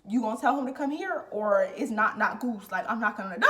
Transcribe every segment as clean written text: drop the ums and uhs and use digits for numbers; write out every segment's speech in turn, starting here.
you gonna tell him to come here, or it's not goose. Like, I'm not gonna know.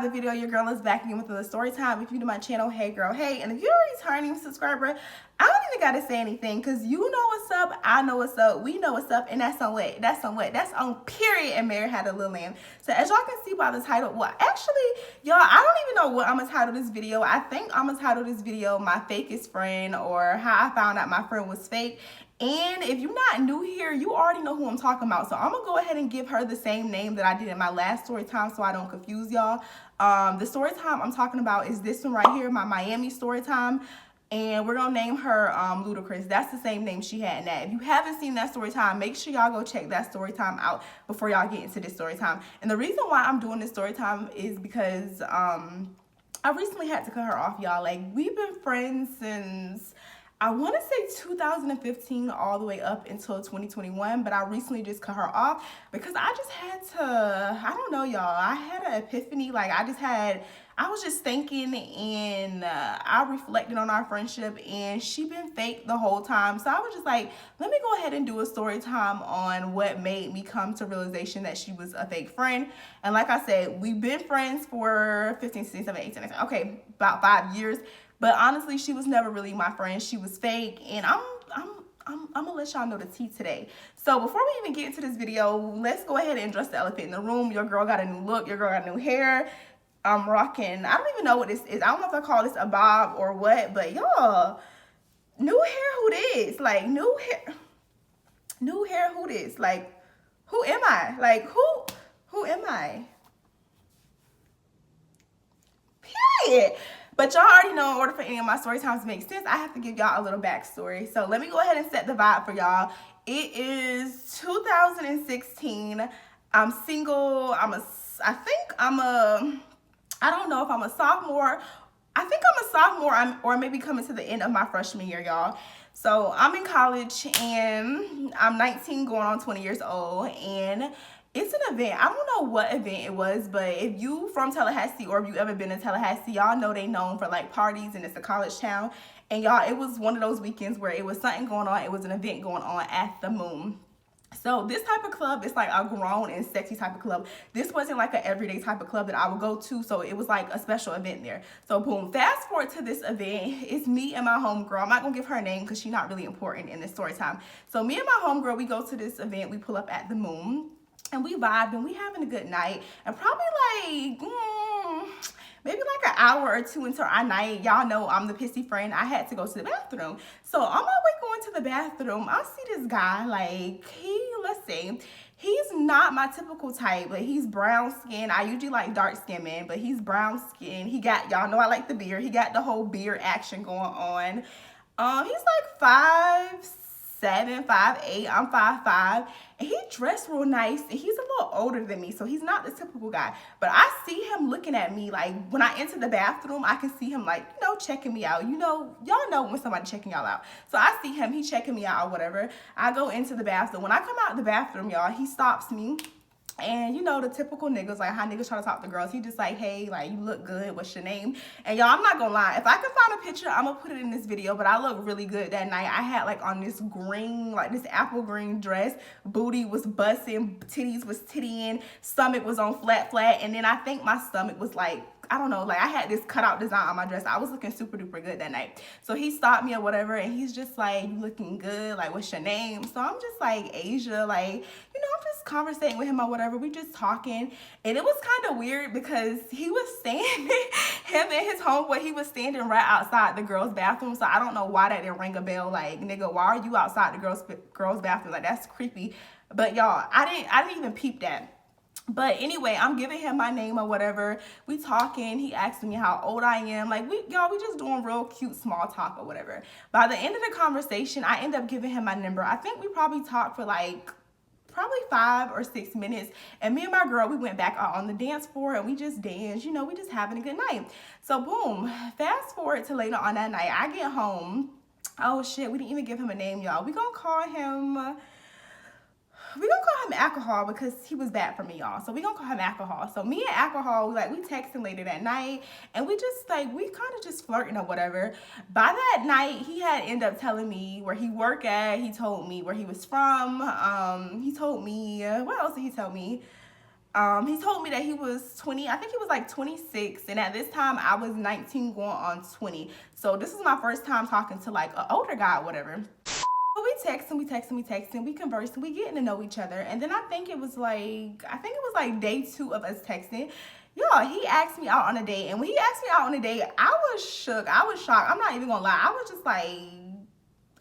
The video, your girl is back again with another story time. If you do my channel, hey girl, hey. And if you're a returning subscriber, I don't even gotta say anything, because you know what's up, I know what's up, we know what's up, and that's on what? That's on period. And Mary had a little lamb. So as y'all can see by the title, well, actually, y'all, I don't even know what I'm gonna title this video. I think I'm gonna title this video My Fakest Friend, or How I Found Out My Friend Was Fake. And if you're not new here, you already know who I'm talking about. So I'm gonna go ahead and give her the same name that I did in my last story time, so I don't confuse y'all. The story time I'm talking about is this one right here, my Miami story time. And we're gonna name her Ludacris. That's the same name she had in that. If you haven't seen that story time, make sure y'all go check that story time out before y'all get into this story time. And the reason why I'm doing this story time is because I recently had to cut her off, y'all. Like, we've been friends since, I want to say 2015 all the way up until 2021, but I recently just cut her off because I just had to, I don't know, y'all, I had an epiphany. Like, I was just thinking, and I reflected on our friendship, and she been fake the whole time. So I was just like, let me go ahead and do a story time on what made me come to realization that she was a fake friend. And like I said, we've been friends for 15, 16, 17, 18, 19, okay, about 5 years. But honestly, she was never really my friend. She was fake, and I'm gonna let y'all know the tea today. So before we even get into this video, let's go ahead and address the elephant in the room. Your girl got a new look. Your girl got new hair. I'm rocking, I don't even know what this is. I don't know if I call this a bob or what, but y'all, new hair, who this? Like, new hair, who this? Like, who am I? Like, who am I? Period. But y'all already know, in order for any of my story times to make sense, I have to give y'all a little backstory. So let me go ahead and set the vibe for y'all. It is 2016. I'm single. I don't know if I'm a sophomore. I think I'm a sophomore, or maybe coming to the end of my freshman year, y'all. So I'm in college, and I'm 19 going on 20 years old, and it's an event. I don't know what event it was, but if you from Tallahassee, or if you ever been in Tallahassee, y'all know they known for like parties, and it's a college town. And y'all, it was one of those weekends where it was something going on. It was an event going on at the Moon. So this type of club is like a grown and sexy type of club. This wasn't like an everyday type of club that I would go to. So it was like a special event there. So boom, fast forward to this event. It's me and my homegirl. I'm not gonna give her name because she's not really important in this story time. So me and my homegirl, we go to this event. We pull up at the Moon, and we vibe, and we having a good night. And probably like maybe like an hour or two into our night, y'all know I'm the pissy friend. I had to go to the bathroom. So on my way going to the bathroom, I see this guy, like, let's see, he's not my typical type, but he's brown skin. I usually like dark skin men, but he's brown skin. He got, y'all know I like the beard. He got the whole beard action going on. He's like 5'7", 5'8". I'm 5'5", and he dressed real nice, and he's a little older than me, so he's not the typical guy. But I see him looking at me, like, when I enter the bathroom, I can see him, like, you know, checking me out. You know, y'all know when somebody checking y'all out. So I see him, he checking me out or whatever. I go into the bathroom. When I come out the bathroom, y'all, he stops me. And you know, the typical niggas, like how niggas try to talk to girls, he just like, hey, like, you look good, what's your name? And y'all, I'm not gonna lie, if I can find a picture, I'm gonna put it in this video, but I look really good that night. I had like on this green, like this apple green dress, booty was busting, titties was tittying, stomach was on flat, and then I think my stomach was like, I don't know, like I had this cutout design on my dress. I was looking super duper good that night. So he stopped me or whatever, and he's just like, you looking good, like, what's your name? So I'm just like, Asia, like, you know, I'm just conversating with him or whatever. We just talking, and it was kind of weird because he was standing, him and his homeboy, he was standing right outside the girls' bathroom. So I don't know why that didn't ring a bell. Like, nigga, why are you outside the girls' bathroom? Like, that's creepy. But y'all, I didn't even peep that. But anyway, I'm giving him my name or whatever. We talking. He asked me how old I am. Like, we just doing real cute small talk or whatever. By the end of the conversation, I end up giving him my number. I think we probably talked for like probably 5 or 6 minutes. And me and my girl, we went back out on the dance floor and we just danced. You know, we just having a good night. So boom, fast forward to later on that night. I get home. Oh shit, we didn't even give him a name, y'all. We gonna call him alcohol because he was bad for me, y'all. So we gonna call him alcohol. So me and alcohol, we texting later that night, and we kind of just flirting or whatever. By that night, he had ended up telling me where he worked at. He told me where he was from. He told me what else did he tell me? He told me that he was 20. I think he was like 26, and at this time I was 19, going on 20. So this is my first time talking to like an older guy or whatever. We texting, we conversing, we getting to know each other. And then I think it was like day 2 of us texting. Y'all, he asked me out on a date. And when he asked me out on a date, I was shook. I was shocked. I'm not even gonna lie. I was just like,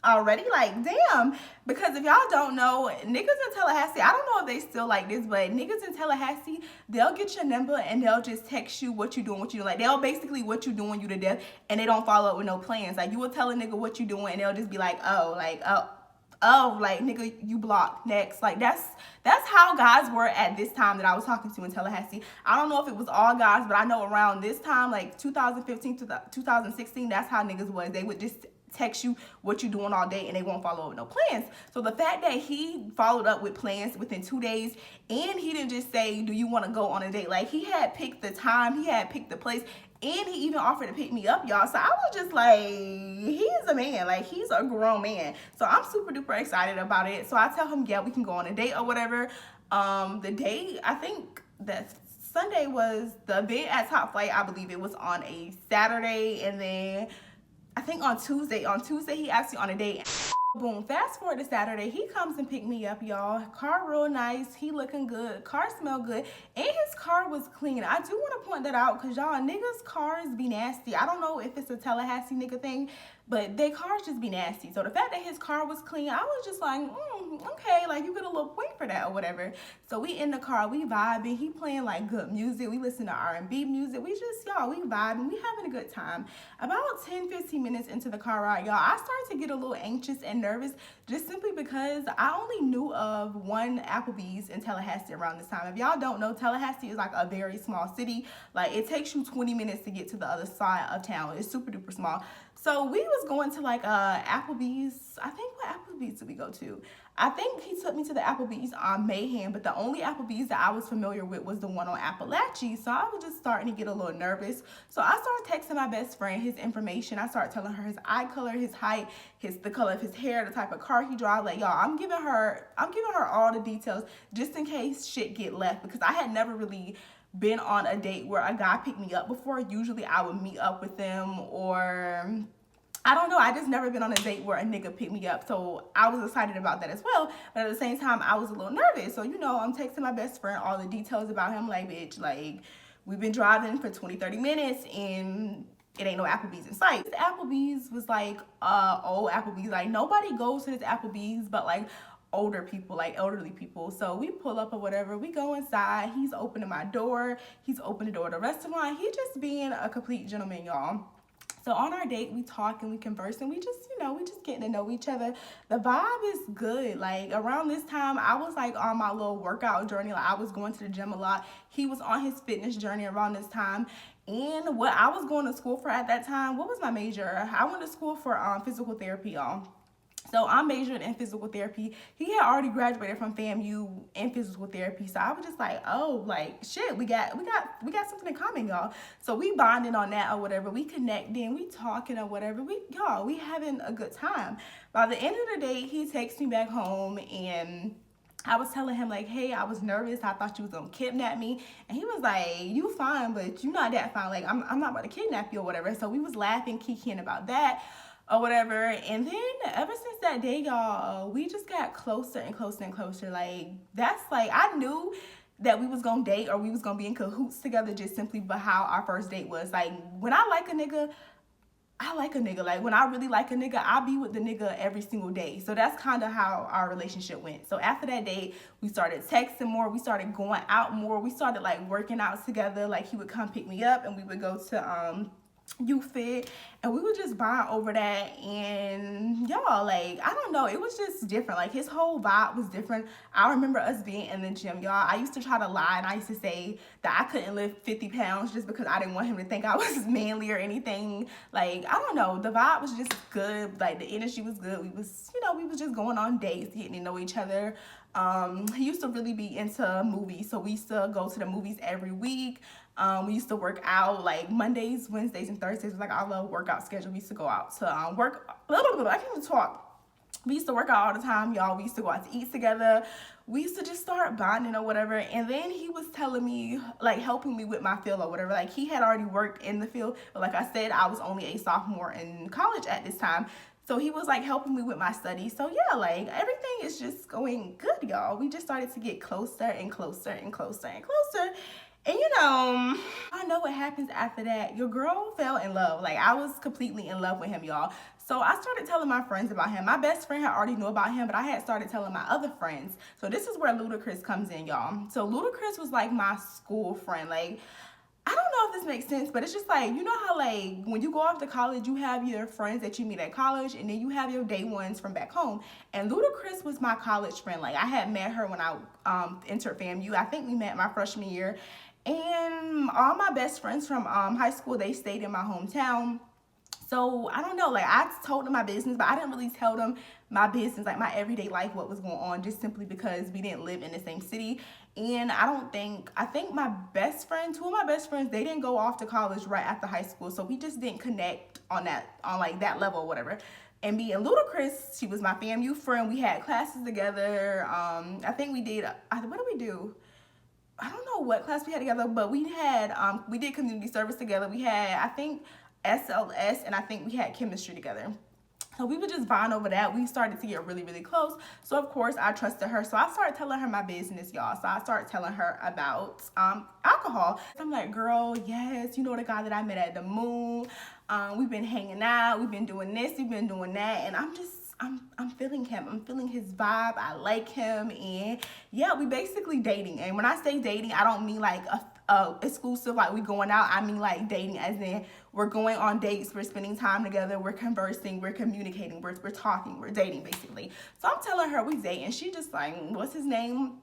already, like, damn. Because if y'all don't know, niggas in Tallahassee, I don't know if they still like this, but niggas in Tallahassee, they'll get your number and they'll just text you what you doing, like, they'll basically what you doing you to death, and they don't follow up with no plans. Like, you will tell a nigga what you doing and they'll just be like, oh, like, nigga, you blocked, next. Like, that's how guys were at this time that I was talking to in Tallahassee. I don't know if it was all guys, but I know around this time, like 2015 to 2016, that's how niggas was. They would just text you what you doing all day and they won't follow up with no plans. So the fact that he followed up with plans within 2 days, and he didn't just say, do you want to go on a date? Like, he had picked the time, he had picked the place, and he even offered to pick me up, y'all. So I was just like, he's a man, like, he's a grown man. So I'm super duper excited about it. So I tell him, yeah, we can go on a date or whatever. The date, I think that Sunday was the event at Top Flight. I believe it was on a Saturday, and then I think on Tuesday he asked me on a date. Boom, fast forward to Saturday, he comes and pick me up, y'all. Car real nice, he looking good, car smell good, and his car was clean. I do want to point that out because y'all, niggas' cars be nasty. I don't know if it's a Tallahassee nigga thing, but their cars just be nasty. So the fact that his car was clean, I was just like, okay, like, you get a little point for that or whatever. So we in the car, we vibing, he playing like good music, we listen to R&B music, we vibing, we having a good time. About 10-15 minutes into the car ride, y'all, I started to get a little anxious and nervous, just simply because I only knew of one Applebee's in Tallahassee around this time. If y'all don't know, Tallahassee is like a very small city. Like, it takes you 20 minutes to get to the other side of town. It's super duper small. So we was going to like Applebee's. I think, what Applebee's did we go to? I think he took me to the Applebee's on Mayhem, but the only Applebee's that I was familiar with was the one on Appalachia. So I was just starting to get a little nervous. So I started texting my best friend his information. I started telling her his eye color, his height, the color of his hair, the type of car he drives. Like, y'all, I'm giving her all the details just in case shit get left, because I had never really been on a date where a guy picked me up before. Usually I would meet up with them, or I don't know, I just never been on a date where a nigga picked me up. So I was excited about that as well, but at the same time I was a little nervous. So, I'm texting my best friend all the details about him, like, bitch, like, we've been driving for 20-30 minutes and it ain't no Applebee's in sight. This Applebee's was like old Applebee's. Like, nobody goes to this Applebee's but like older people, like elderly people. So we pull up or whatever, we go inside, he's opening my door, he's opening the door to the restaurant, he just being a complete gentleman, y'all. So on our date, we talk and we converse, and we just getting to know each other. The vibe is good. Like, around this time, I was like on my little workout journey. Like, I was going to the gym a lot. He was on his fitness journey around this time. And what I was going to school for at that time, what was my major? I went to school for physical therapy, y'all. So I'm majoring in physical therapy. He had already graduated from FAMU in physical therapy. So I was just like, oh, like, shit, we got something in common, y'all. So we bonding on that or whatever. We connecting, we talking or whatever. We having a good time. By the end of the day, he takes me back home, and I was telling him, like, hey, I was nervous. I thought you was gonna kidnap me. And he was like, you fine, but you not that fine. Like, I'm not about to kidnap you or whatever. So we was laughing, kikiing about that or whatever. And then ever since that day, y'all, we just got closer and closer and closer. Like, that's like, I knew that we was gonna date or we was gonna be in cahoots together just simply by how our first date was. Like, when I like a nigga, I like a nigga. Like, when I really like a nigga, I'll be with the nigga every single day. So that's kind of how our relationship went. So after that date, we started texting more. We started going out more. We started like working out together. Like, he would come pick me up and we would go to YouFit, and we would just bond over that. And y'all, like, I don't know, it was just different. Like, his whole vibe was different. I remember us being in the gym, y'all. I used to try to lie, and I used to say that I couldn't lift 50 pounds just because I didn't want him to think I was manly or anything. Like, I don't know, the vibe was just good. Like, the energy was good. We was, we was just going on dates, getting to know each other. He used to really be into movies, so we used to go to the movies every week. We used to work out like Mondays, Wednesdays, and Thursdays was like our little workout schedule. We used to go out to work. I can't even talk. We used to work out all the time, y'all. We used to go out to eat together. We used to just start bonding or whatever. And then he was telling me, like, helping me with my field or whatever. Like, he had already worked in the field, but like I said, I was only a sophomore in college at this time. So he was like helping me with my studies. So yeah, like, everything is just going good, y'all. We just started to get closer and closer and closer and closer. And I know what happens after that. Your girl fell in love. Like, I was completely in love with him, y'all. So I started telling my friends about him. My best friend had already knew about him, but I had started telling my other friends. So this is where Ludacris comes in, y'all. So Ludacris was like my school friend. Like, I don't know if this makes sense, but it's just like, you know how like when you go off to college, you have your friends that you meet at college, and then you have your day ones from back home. And Ludacris was my college friend. Like, I had met her when I entered FAMU. I think we met my freshman year. And all my best friends from high school, they stayed in my hometown. So I don't know, like, I told them my business, but I didn't really tell them my business, like my everyday life, what was going on, just simply because we didn't live in the same city. And I think my best friend, two of my best friends, they didn't go off to college right after high school. So we just didn't connect on like that level or whatever. And me and Ludacris, she was my FAMU friend. We had classes together. I think we did, what did we do? I don't know what class we had together, but we did community service together. We had, I think, SLS, and I think we had chemistry together. So we would just bond over that. We started to get really, really close. So of course I trusted her. So I started telling her my business, y'all. So I started telling her about alcohol. I'm like, girl, yes, you know the guy that I met at the Moon. We've been hanging out. We've been doing this. We've been doing that. And I'm feeling him. I'm feeling his vibe. I like him. And yeah, we basically dating. And when I say dating, I don't mean like a exclusive, like we going out. I mean like dating as in we're going on dates, we're spending time together, we're conversing, we're communicating, we're talking, we're dating basically. So I'm telling her we dating. She just like, what's his name?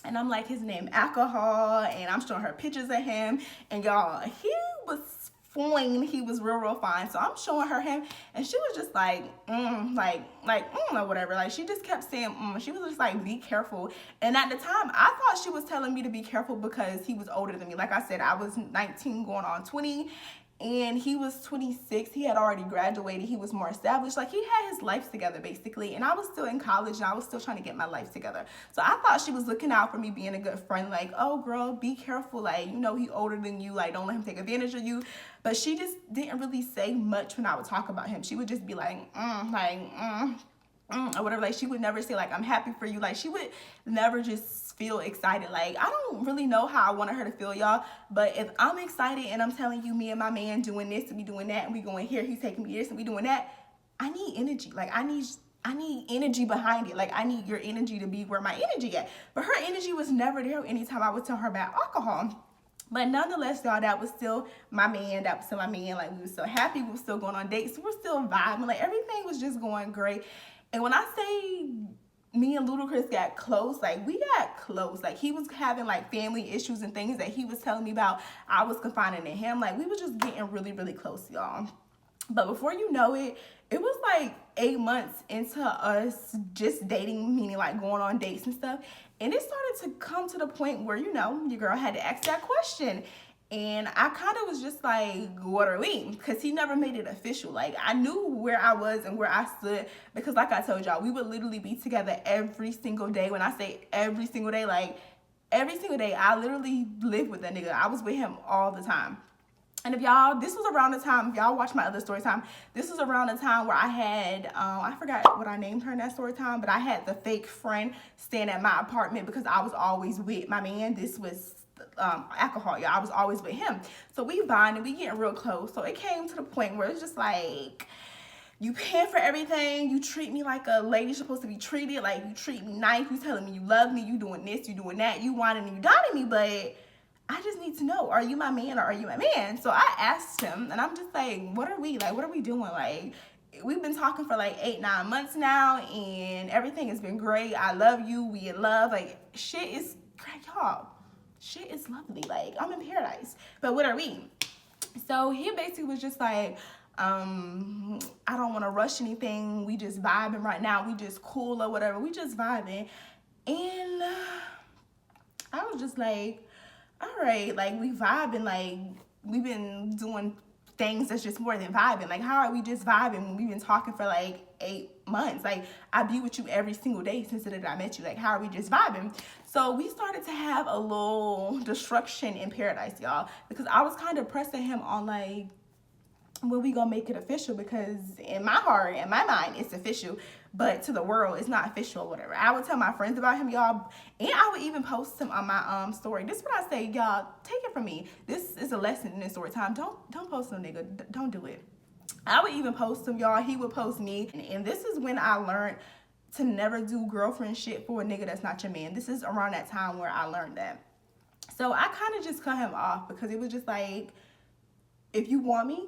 And I'm like, his name Alcohol. And I'm showing her pictures of him. And y'all, he was fine. He was real fine. So I'm showing her him, and she was just like, or whatever. Like, she just kept saying, She was just like, be careful. And at the time, I thought she was telling me to be careful because he was older than me. Like I said, I was 19 going on 20. And he was 26. He had already graduated. He was more established. Like, he had his life together, basically. And I was still in college, and I was still trying to get my life together. So I thought she was looking out for me, being a good friend. Like, oh, girl, be careful. Like, he older than you. Like, don't let him take advantage of you. But she just didn't really say much when I would talk about him. She would just be like, or whatever. Like, she would never say, like, I'm happy for you. Like, she would never just feel excited. Like, I don't really know how I wanted her to feel, y'all, but if I'm excited and I'm telling you, me and my man doing this and we doing that and we going here, he's taking me this and we doing that, I need energy. Like, I need energy behind it. Like, I need your energy to be where my energy at. But her energy was never there anytime I would tell her about alcohol. But nonetheless, y'all, that was still my man. That was still my man. Like, we were still happy. We were still going on dates. We were still vibing. Like, everything was just going great. And when I say me and Ludacris got close, like, we got close. Like, he was having like family issues and things that he was telling me about. I was confiding in him. Like, we were just getting really, really close, y'all. But before you know it, it was like 8 months into us just dating, meaning like going on dates and stuff. And it started to come to the point where, your girl had to ask that question. And I kind of was just like, what are we? Because he never made it official. Like, I knew where I was and where I stood because, like I told y'all, we would literally be together every single day. When I say every single day, like every single day, I literally lived with that nigga. I was with him all the time. And if y'all, this was around the time, if y'all watch my other story time, this was around the time where I had, I forgot what I named her in that story time, but I had the fake friend staying at my apartment because I was always with my man. This was Alcohol, y'all. I was always with him. So we bonded, we getting real close. So it came to the point where it's just like, you paying for everything. You treat me like a lady supposed to be treated. Like, you treat me nice. You telling me you love me. You doing this, you doing that. You whining and you dining me. But I just need to know, are you my man or are you my man? So I asked him, and I'm just like, what are we? Like, what are we doing? Like, we've been talking for like 8-9 months now, and everything has been great. I love you, we in love, like shit is great, y'all. Shit is lovely, like I'm in paradise. But what are we? So he basically was just like, I don't want to rush anything, we just vibing right now, we just cool or whatever, we just vibing. And I was just like, all right, like we vibing, like we've been doing things that's just more than vibing. Like, how are we just vibing when we've been talking for like 8 months? Like, I be with you every single day since the day that I met you. Like, how are we just vibing? So we started to have a little destruction in paradise, y'all, because I was kind of pressing him on like, when we gonna make it official? Because in my heart, in my mind, it's official, but to the world, it's not official or whatever. I would tell my friends about him, y'all, and I would even post him on my story. This is what I say, y'all, take it from me. This is a lesson in story time. Don't post no nigga. Don't do it. I would even post him, y'all. He would post me, and this is when I learned to never do girlfriend shit for a nigga that's not your man. This is around that time where I learned that. So I kind of just cut him off because it was just like, if you want me,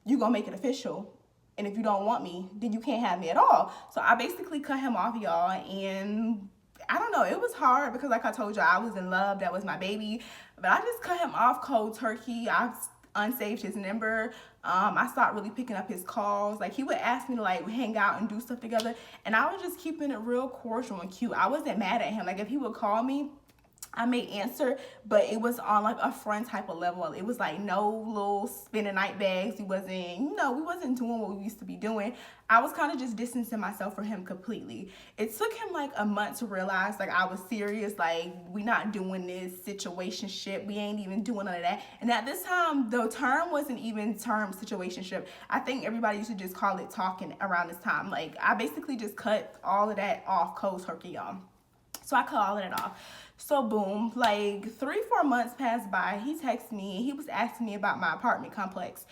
you gonna make it official, and if you don't want me, then you can't have me at all. So I basically cut him off, y'all, and I don't know, it was hard because like I told y'all, I was in love, that was my baby, but I just cut him off cold turkey. I unsaved his number. I stopped really picking up his calls. Like, he would ask me to like hang out and do stuff together, and I was just keeping it real cordial and cute. I wasn't mad at him. Like, if he would call me, I may answer, but it was on like a friend type of level. It was like no little spending night bags. We wasn't doing what we used to be doing. I was kind of just distancing myself from him completely. It took him like a month to realize like I was serious. Like, we not doing this situationship. We ain't even doing none of that. And at this time, the term wasn't even term situationship. I think everybody used to just call it talking around this time. Like, I basically just cut all of that off cold turkey, y'all. So I cut all of that off. So boom, like 3-4 months passed by. He texted me and he was asking me about my apartment complex.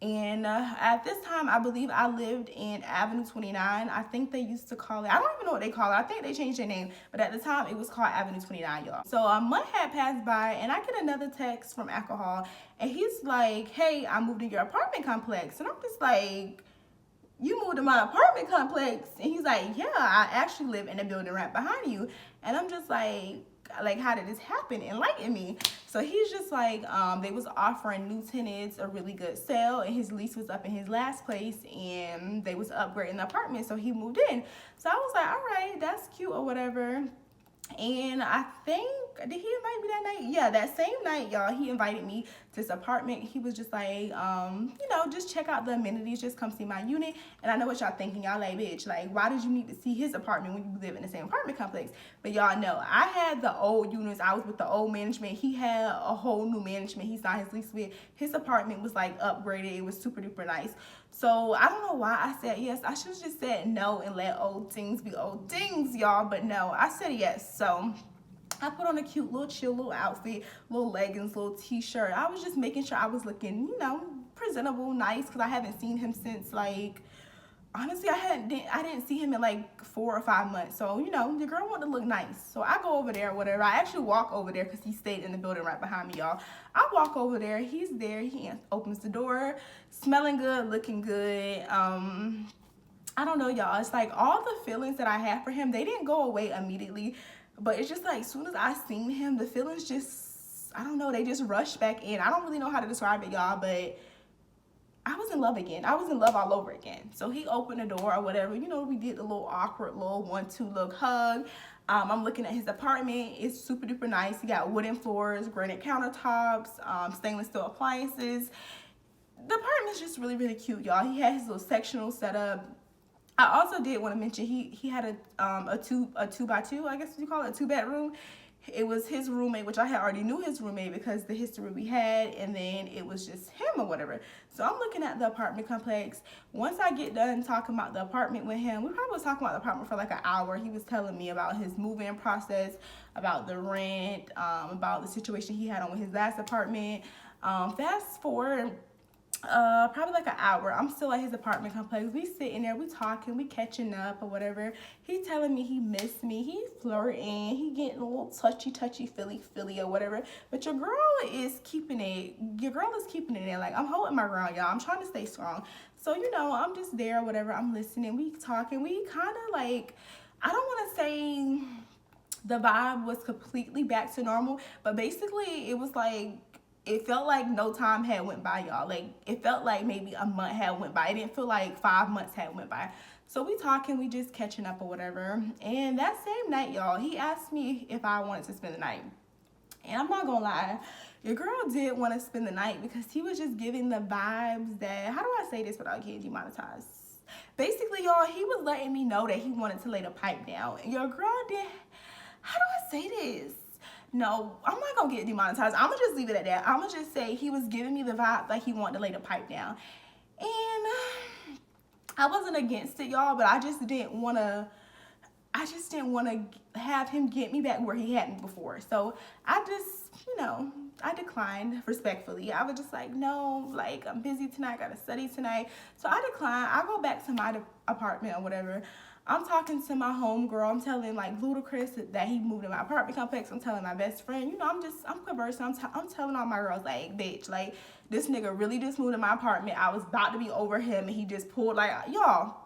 And at this time, I believe I lived in Avenue 29. I think they used to call it, I don't even know what they call it. I think they changed their name. But at the time, it was called Avenue 29, y'all. So a month had passed by and I get another text from Alcohol. And he's like, hey, I moved in your apartment complex. And I'm just like, you moved to my apartment complex? And he's like, yeah, I actually live in a building right behind you. And I'm just like, how did this happen? Enlighten me. So he's just like, they was offering new tenants a really good sale, and his lease was up in his last place, and they was upgrading the apartment, so he moved in. So I was like, all right, that's cute or whatever. And I think, did he invite me that night? Yeah, that same night, y'all, he invited me to his apartment. He was just like, just check out the amenities, just come see my unit. And I know what y'all thinking. Y'all like, bitch, like, why did you need to see his apartment when you live in the same apartment complex? But y'all know, I had the old units. I was with the old management. He had a whole new management he signed his lease with. His apartment was like upgraded. It was super duper nice. So I don't know why I said yes. I should have just said no and let old things be old things, y'all. But no, I said yes. So I put on a cute little chill little outfit, little leggings, little t-shirt. I was just making sure I was looking, presentable, nice, because I haven't seen him since like, honestly, I didn't see him in like 4 or 5 months. So, the girl wanted to look nice. So I go over there or whatever. I actually walk over there because he stayed in the building right behind me, y'all. I walk over there. He's there. He opens the door, smelling good, looking good. I don't know, y'all. It's like all the feelings that I had for him, they didn't go away immediately. But it's just like, as soon as I seen him, the feelings just, I don't know, they just rushed back in. I don't really know how to describe it, y'all, but I was in love again. I was in love all over again. So he opened the door or whatever. We did a little awkward little 1-2 look hug. I'm looking at his apartment. It's super duper nice. He got wooden floors, granite countertops, stainless steel appliances. The apartment's just really, really cute, y'all. He had his little sectional set up. I also did want to mention he had a 2x2, I guess you call it, a 2-bedroom. It was his roommate, which I had already knew his roommate because the history we had, and then it was just him or whatever. So I'm looking at the apartment complex. Once I get done talking about the apartment with him, we probably was talking about the apartment for like an hour. He was telling me about his move-in process, about the rent, about the situation he had on with his last apartment. Fast forward, probably like an hour. I'm still at his apartment complex. We sitting there, we talking, we catching up or whatever. He telling me he missed me. He flirting. He getting a little touchy, feely or whatever. But your girl is keeping it. Your girl is keeping it in. Like, I'm holding my ground, y'all. I'm trying to stay strong. So, you know, I'm just there or whatever. I'm listening. We talking. We kind of like, I don't want to say the vibe was completely back to normal, but basically it was like, it felt like no time had went by, y'all. Like, it felt like maybe a month had went by. It didn't feel like 5 months had went by. So we talking, we just catching up or whatever. And that same night, y'all, he asked me if I wanted to spend the night. And I'm not gonna lie, your girl did want to spend the night because he was just giving the vibes that, how do I say this without getting demonetized? Basically, y'all, he was letting me know that he wanted to lay the pipe down. And your girl did, how do I say this? No, I'm not gonna get demonetized. I'm gonna just leave it at that. I'm gonna just say he was giving me the vibe like he wanted to lay the pipe down. And I wasn't against it, y'all, but I just didn't wanna have him get me back where he had me before. So I just, you know, I declined respectfully. I was just like, no, like, I'm busy tonight, I gotta study tonight. So I declined. I go back to my apartment or whatever. I'm talking to my homegirl. I'm telling like Ludacris that he moved in my apartment complex. I'm telling my best friend, you know, I'm conversing. I'm telling all my girls, like, bitch, like, this nigga really just moved in my apartment. I was about to be over him and he just pulled, like, y'all,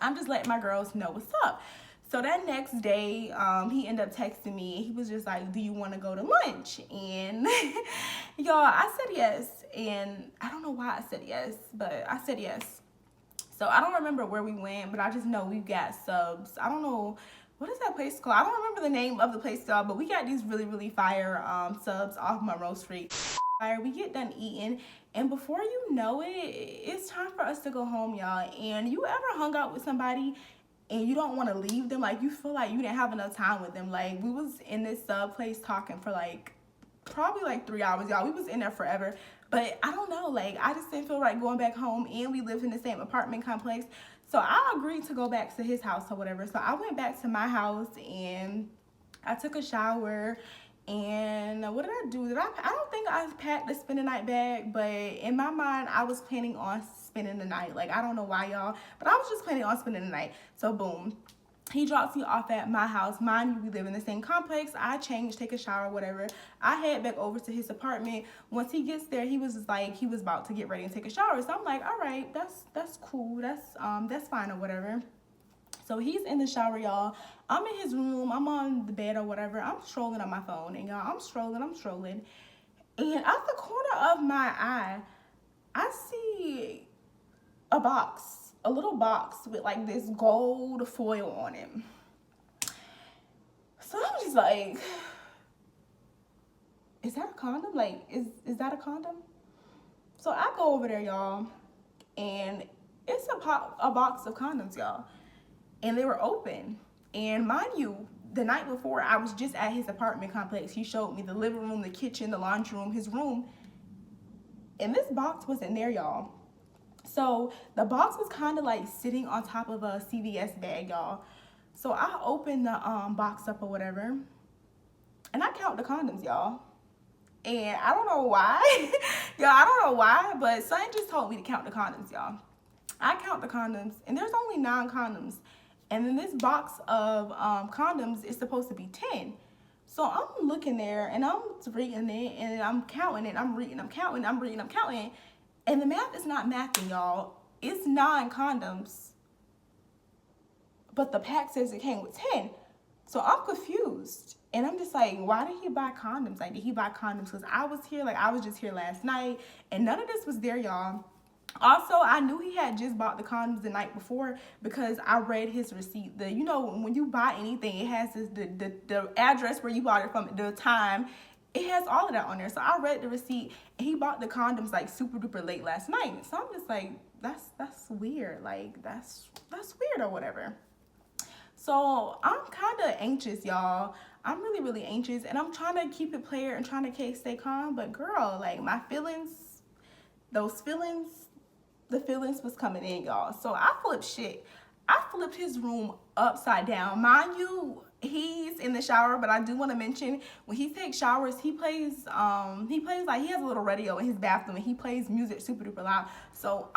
I'm just letting my girls know what's up. So that next day, he ended up texting me. He was just like, do you want to go to lunch? And y'all, I said yes. And I don't know why I said yes, but I said yes. So I don't remember where we went, but I just know we got subs. I don't know, what is that place called? I don't remember the name of the place, y'all, but we got these really, really fire subs off Monroe Street. We get done eating, and before you know it, it's time for us to go home, y'all. And you ever hung out with somebody and you don't want to leave them? Like, you feel like you didn't have enough time with them. Like, we was in this sub place talking for like probably like 3 hours, y'all. We was in there forever. But I don't know, like, I just didn't feel like going back home, and we lived in the same apartment complex. So I agreed to go back to his house or whatever. So I went back to my house and I took a shower. And what did I do? I don't think I packed the spend the night bag, but in my mind, I was planning on spending the night. Like, I don't know why, y'all, but I was just planning on spending the night. So boom. He drops me off at my house. Mind you, we live in the same complex. I change, take a shower, whatever. I head back over to his apartment. Once he gets there, he was just like, he was about to get ready and take a shower. So I'm like, all right, that's cool. That's fine or whatever. So he's in the shower, y'all. I'm in his room. I'm on the bed or whatever. I'm strolling on my phone. And y'all, I'm strolling. And out the corner of my eye, I see a box. A little box with like this gold foil on it. So I'm just like, is that a condom? Like, is that a condom? So I go over there, y'all, and it's a box of condoms, y'all. And they were open. And mind you, the night before, I was just at his apartment complex. He showed me the living room, the kitchen, the laundry room, his room. And this box wasn't there, y'all. So the box was kind of like sitting on top of a CVS bag, y'all. So I opened the box up or whatever, and I count the condoms, y'all. And I don't know why, y'all, I don't know why, but something just told me to count the condoms, y'all. I count the condoms, and there's only 9 condoms. And then this box of condoms is supposed to be 10. So I'm looking there, and I'm reading it, and I'm counting it. I'm reading, I'm counting, I'm reading, I'm counting. And the math is not mathing, y'all. It's 9 condoms, but the pack says it came with 10. So I'm confused. And I'm just like, why did he buy condoms? Like, did he buy condoms because I was here? Like, I was just here last night. And none of this was there, y'all. Also, I knew he had just bought the condoms the night before because I read his receipt. You know, when you buy anything, it has the address where you bought it from, the time. It has all of that on there. So I read the receipt, and he bought the condoms like super duper late last night. So I'm just like, that's weird. Like, that's weird or whatever. So I'm kind of anxious, y'all. I'm really, really anxious, and I'm trying to keep it player and trying to stay calm. But girl, like, my feelings, the feelings was coming in, y'all. So I flipped shit. I flipped his room upside down. Mind you, he's in the shower, but I do want to mention when he takes showers, he plays like he has a little radio in his bathroom and he plays music super duper loud. So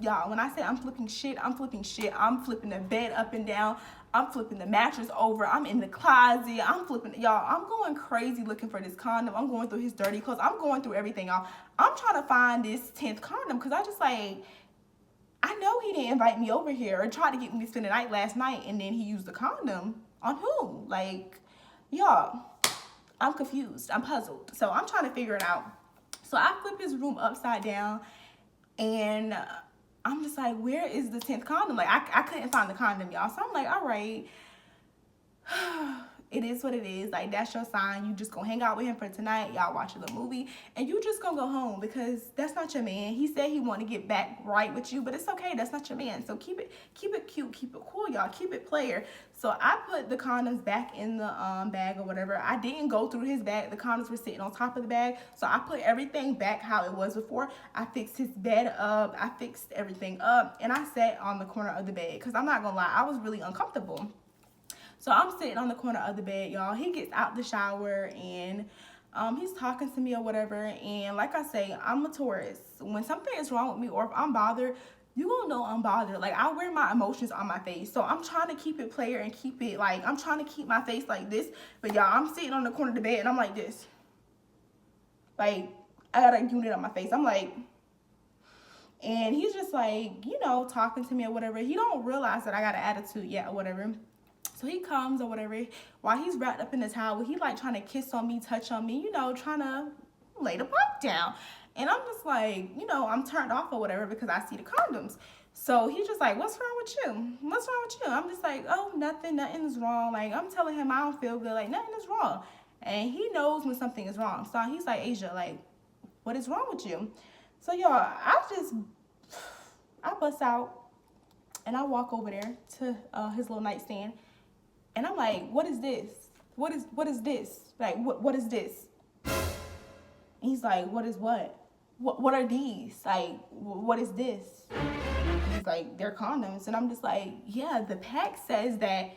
y'all, when I say I'm flipping shit, I'm flipping shit. I'm flipping the bed up and down. I'm flipping the mattress over. I'm in the closet. I'm flipping, y'all. I'm going crazy looking for this condom. I'm going through his dirty clothes. I'm going through everything, y'all. I'm trying to find this 10th condom because I just like, I know he didn't invite me over here or try to get me to spend the night last night and then he used the condom on who? Like, y'all, I'm confused. I'm puzzled. So I'm trying to figure it out. So I flip his room upside down and I'm just like, where is the 10th condom? Like, I couldn't find the condom, y'all. So I'm like, all right. It is what it is. Like, that's your sign. You just gonna hang out with him for tonight. Y'all watch a little movie. And you just gonna go home because that's not your man. He said he want to get back right with you, but it's okay. That's not your man. So keep it cute. Keep it cool, y'all. Keep it player. So I put the condoms back in the bag or whatever. I didn't go through his bag. The condoms were sitting on top of the bag. So I put everything back how it was before. I fixed his bed up. I fixed everything up. And I sat on the corner of the bed because I'm not gonna lie, I was really uncomfortable. So I'm sitting on the corner of the bed, y'all. He gets out the shower and he's talking to me or whatever. And like I say, I'm a Taurus. When something is wrong with me or if I'm bothered, you gonna know I'm bothered. Like, I wear my emotions on my face. So I'm trying to keep it player and keep it, like, I'm trying to keep my face like this. But y'all, I'm sitting on the corner of the bed and I'm like this. Like, I got a unit on my face. I'm like, and he's just like, you know, talking to me or whatever. He don't realize that I got an attitude yet or whatever. So he comes or whatever, while he's wrapped up in the towel, he like trying to kiss on me, touch on me, you know, trying to lay the pump down. And I'm just like, you know, I'm turned off or whatever because I see the condoms. So he's just like, what's wrong with you? What's wrong with you? I'm just like, oh, nothing's wrong. Like, I'm telling him I don't feel good. Like, nothing is wrong. And he knows when something is wrong. So he's like, Asia, like, what is wrong with you? So y'all, I bust out and I walk over there to his little nightstand. And I'm like, what is this? What is this? Like, what is this? And he's like, what is what? What are these? Like, what is this? He's like, they're condoms. And I'm just like, yeah, the pack says that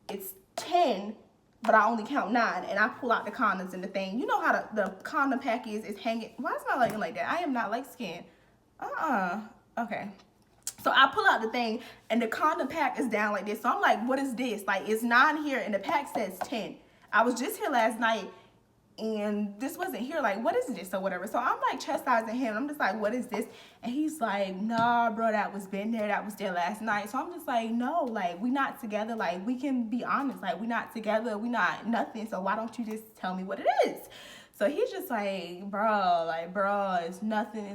it's 10, but I only count 9. And I pull out the condoms and the thing. You know how the condom pack is hanging. Why is my lighting like that? I am not light skinned. Okay. So I pull out the thing and the condom pack is down like this. So I'm like, what is this? Like, it's 9 here and the pack says 10. I was just here last night and this wasn't here. Like, what is this or whatever? So I'm like chastising him. I'm just like, what is this? And he's like, nah, bro, that was there last night. So I'm just like, no, like, we not together. Like, we can be honest. Like, we not together. We not nothing. So why don't you just tell me what it is? So he's just like, bro, it's nothing,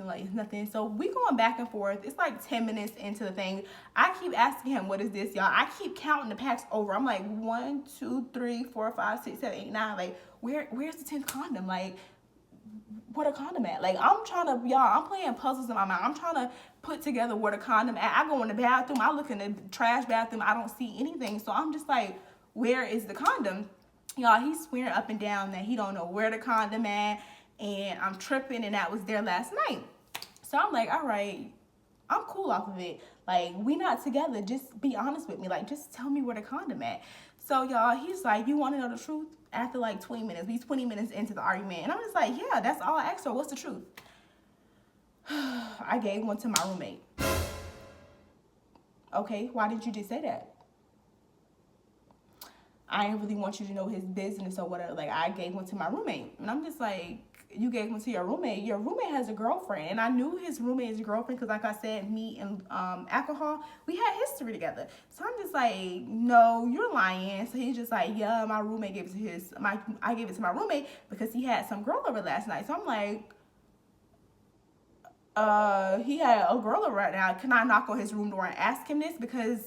like, it's nothing. So we going back and forth. It's like 10 minutes into the thing. I keep asking him, what is this, y'all? I keep counting the packs over. I'm like, 1, 2, 3, 4, 5, 6, 7, 8, 9. Like, where's the 10th condom? Like, where the condom at? Like, I'm playing puzzles in my mind. I'm trying to put together where the condom at. I go in the bathroom. I look in the trash bathroom. I don't see anything. So I'm just like, where is the condom? Y'all, he's swearing up and down that he don't know where the condom at, and I'm tripping, and that was there last night. So I'm like, all right, I'm cool off of it. Like, we not together. Just be honest with me. Like, just tell me where the condom at. So, y'all, he's like, you want to know the truth? After like 20 minutes, he's 20 minutes into the argument, and I'm just like, yeah, that's all I asked for. What's the truth? I gave one to my roommate. Okay, why did you just say that? I didn't really want you to know his business or whatever. Like, I gave one to my roommate. And I'm just like, you gave one to your roommate. Your roommate has a girlfriend. And I knew his roommate is a girlfriend because, like I said, me and alcohol, we had history together. So I'm just like, no, you're lying. So he's just like, yeah, my roommate gave it to I gave it to my roommate because he had some girl over last night. So I'm like, he had a girl over right now. Can I knock on his room door and ask him this? Because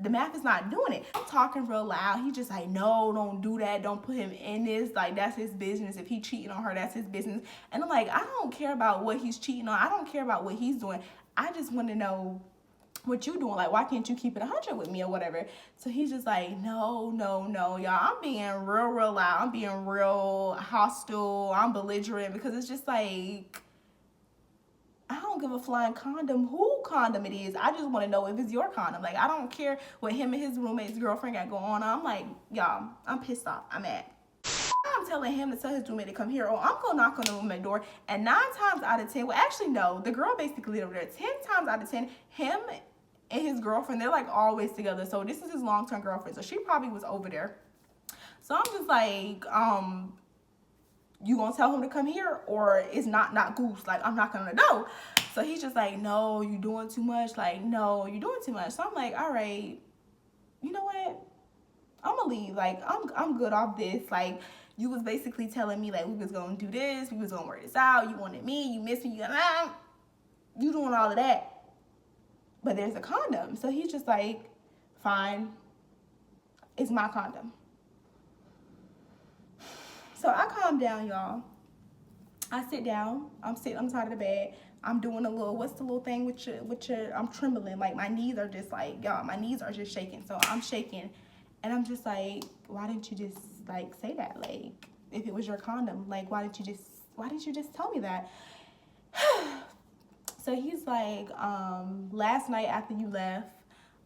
the math is not doing it. I'm talking real loud. He just like, no, don't do that. Don't put him in this. Like, that's his business. If he cheating on her, that's his business. And I'm like, I don't care about what he's cheating on. I don't care about what he's doing. I just want to know what you doing. Like, why can't you keep it 100 with me or whatever? So he's just like, no, y'all. I'm being real loud. I'm being real hostile. I'm belligerent because it's just like, I don't give a flying condom who condom it is. I just want to know if it's your condom. Like, I don't care what him and his roommate's girlfriend got going on. I'm like, y'all, I'm pissed off. I'm mad. I'm telling him to tell his roommate to come here, or I'm gonna knock on the roommate door, and 9 times out of 10, well, actually no, the girl basically lived over there. 10 times out of 10, him and his girlfriend, they're like always together. So this is his long-term girlfriend. So she probably was over there. So I'm just like, you gonna tell him to come here, or it's not goose? Like, I'm knocking on the door. So he's just like, no, you doing too much. Like, no, you doing too much. So I'm like, all right, you know what? I'm gonna leave. Like, I'm good off this. Like, you was basically telling me like we was gonna do this, we was gonna work this out. You wanted me, you missed me, you doing all of that. But there's a condom. So he's just like, fine, it's my condom. So I calm down, y'all. I sit down. I'm sitting on the side of the bed. I'm doing a little, what's the little thing with your, I'm trembling. Like, my knees are just like, y'all, my knees are just shaking. So I'm shaking. And I'm just like, why didn't you just, like, say that? Like, if it was your condom, like, why didn't you just tell me that? So he's like, last night after you left,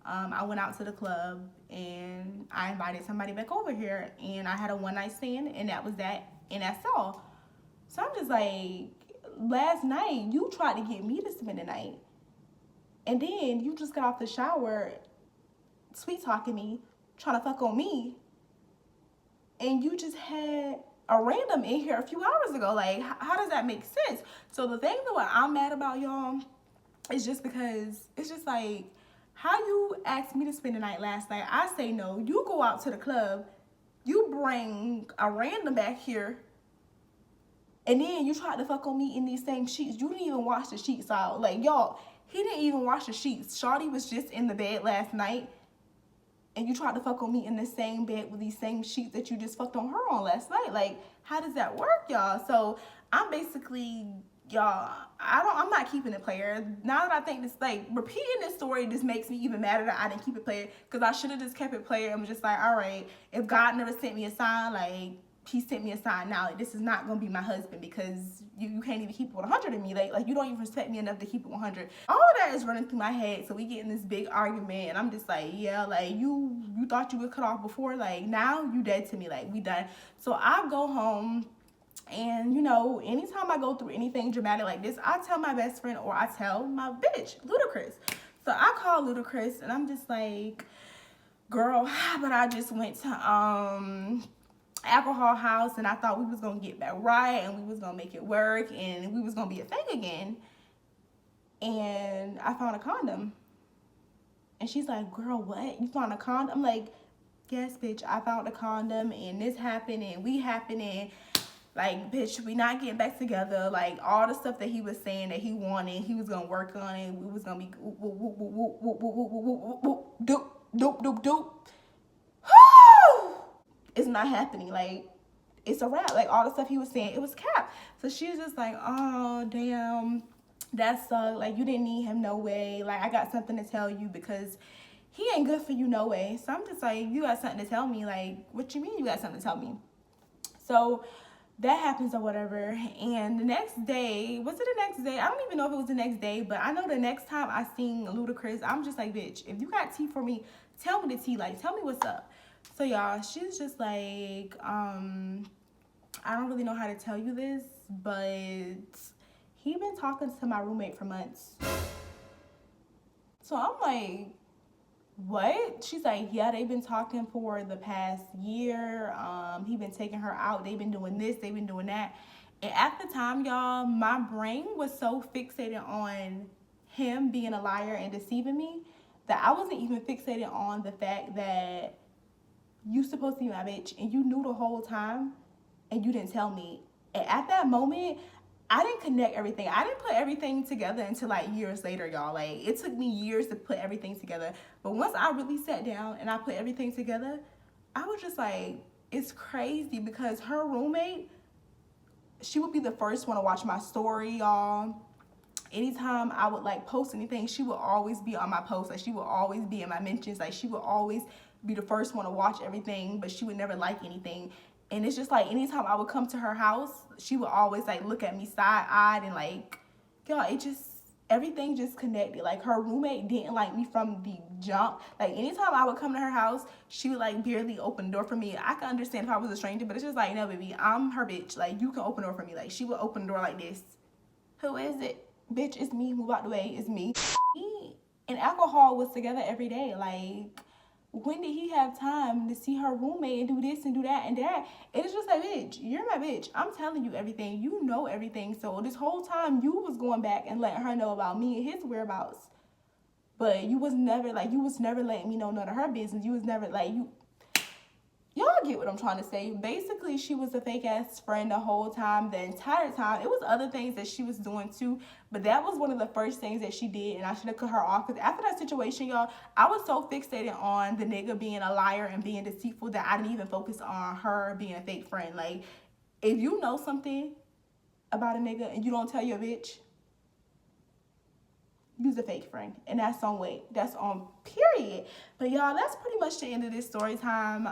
I went out to the club and I invited somebody back over here, and I had a one-night stand, and that was that, and that's all. So I'm just like, last night you tried to get me to spend the night, and then you just got off the shower sweet talking me, trying to fuck on me, and you just had a random in here a few hours ago. Like, how does that make sense? So the thing that what I'm mad about, y'all, is just because it's just like, how you asked me to spend the night last night, I say no, you go out to the club, you bring a random back here, and then you tried to fuck on me in these same sheets. You didn't even wash the sheets out. Like, y'all, he didn't even wash the sheets. Shawty was just in the bed last night, and you tried to fuck on me in the same bed with these same sheets that you just fucked on her on last night. Like, how does that work, y'all? So I'm basically, y'all, I'm not keeping it player. Now that I think this, like, repeating this story just makes me even madder that I didn't keep it player, because I should have just kept it player. I'm just like, all right, if God never sent me a sign, like, he sent me a sign now. Like, this is not gonna be my husband, because you can't even keep it 100 in me. Like, you don't even respect me enough to keep it 100. All of that is running through my head. So we get in this big argument, and I'm just like, yeah, like, you thought you would cut off before, like, now you dead to me. Like, we done. So I go home, and you know, anytime I go through anything dramatic like this, I tell my best friend, or I tell my bitch, Ludacris. So I call Ludacris, and I'm just like, girl, but I just went to alcohol house, and I thought we was gonna get back right, and we was gonna make it work, and we was gonna be a thing again, and I found a condom. And she's like, girl, what, you found a condom? I'm like, yes, bitch, I found a condom, and this happened, and we happened, and like, bitch, we not getting back together. Like, all the stuff that he was saying that he wanted, he was gonna work on it, we was gonna be doop doop doop doop. It's not happening. Like, it's a wrap. Like, all the stuff he was saying, it was cap. So she was just like, oh, damn, that sucked. Like, you didn't need him no way. Like, I got something to tell you, because he ain't good for you no way. So I'm just like, you got something to tell me? Like, what you mean you got something to tell me? So that happens or whatever. And the next day, was it the next day? I don't even know if it was the next day, but I know the next time I seen Ludacris, I'm just like, bitch, if you got tea for me, tell me the tea. Like, tell me what's up. So y'all, she's just like, I don't really know how to tell you this, but he been talking to my roommate for months. So I'm like, what? She's like, yeah, they've been talking for the past year. He been taking her out. They've been doing this, they've been doing that. And at the time, y'all, my brain was so fixated on him being a liar and deceiving me that I wasn't even fixated on the fact that you supposed to be my bitch, and you knew the whole time, and you didn't tell me. And at that moment, I didn't connect everything. I didn't put everything together until like years later, y'all. Like, it took me years to put everything together. But once I really sat down and I put everything together, I was just like, it's crazy, because her roommate, she would be the first one to watch my story, y'all. Anytime I would like post anything, she would always be on my post. Like, she would always be in my mentions. Like, she would always be the first one to watch everything, but she would never like anything. And it's just like, anytime I would come to her house, she would always like look at me side-eyed, and like, y'all, it just, everything just connected. Like, her roommate didn't like me from the jump. Like, anytime I would come to her house, she would like barely open the door for me. I can understand if I was a stranger, but it's just like, no, baby, I'm her bitch. Like, you can open the door for me. Like, she would open the door like this. Who is it? Bitch, it's me. Move out the way. It's me. He and alcohol was together every day. Like, when did he have time to see her roommate and do this and do that and that? It's just like, bitch, you're my bitch. I'm telling you everything. You know everything. So this whole time you was going back and letting her know about me and his whereabouts. But you was never letting me know none of her business. You was never like, y'all get what I'm trying to say. Basically, she was a fake ass friend the whole time, the entire time. It was other things that she was doing too, but that was one of the first things that she did, and I should have cut her off. Because after that situation, y'all, I was so fixated on the nigga being a liar and being deceitful that I didn't even focus on her being a fake friend. Like, if you know something about a nigga and you don't tell your bitch, you's a fake friend, and that's on weight. That's on period. But y'all, that's pretty much the end of this story time.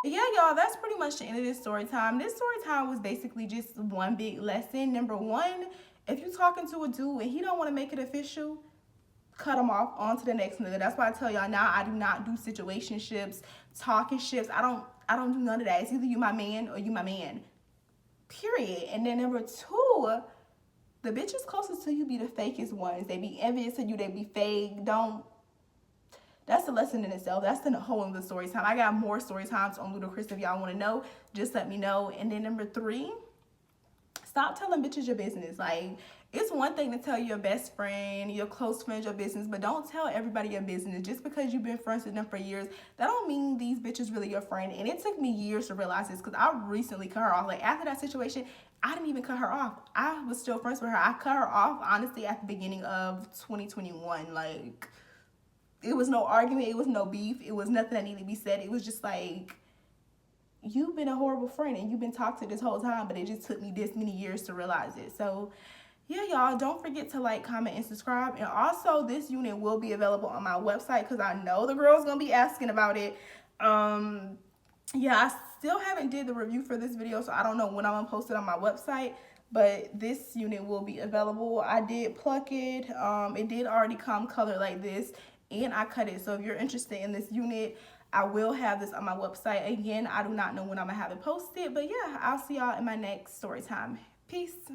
Yeah, y'all, that's pretty much the end of this story time. This story time was basically just one big lesson. Number one, if you're talking to a dude and he don't want to make it official, cut him off, on to the next nigga. That's why I tell y'all now, I do not do situationships, talking ships. I don't do none of that. It's either you my man or you my man, period. And then number two, the bitches closest to you be the fakest ones. They be envious of you. They be fake. That's a lesson in itself. That's the whole of the story time. I got more story times on Ludacris if y'all want to know. Just let me know. And then number three, stop telling bitches your business. Like, it's one thing to tell your best friend, your close friends your business, but don't tell everybody your business. Just because you've been friends with them for years, that don't mean these bitches really your friend. And it took me years to realize this, because I recently cut her off. Like, after that situation, I didn't even cut her off. I was still friends with her. I cut her off, honestly, at the beginning of 2021. Like, it was no argument. It was no beef. It was nothing that needed to be said. It was just like, you've been a horrible friend and you've been toxic this whole time, but it just took me this many years to realize it. So yeah, y'all, don't forget to like, comment, and subscribe. And also, this unit will be available on my website, because I know the girls gonna be asking about it. Yeah, I still haven't did the review for this video, so I don't know when I'm gonna post it on my website, but this unit will be available. I did pluck it. It did already come colored like this, and I cut it. So if you're interested in this unit, I will have this on my website. Again, I do not know when I'm gonna have it posted, but yeah, I'll see y'all in my next story time. Peace.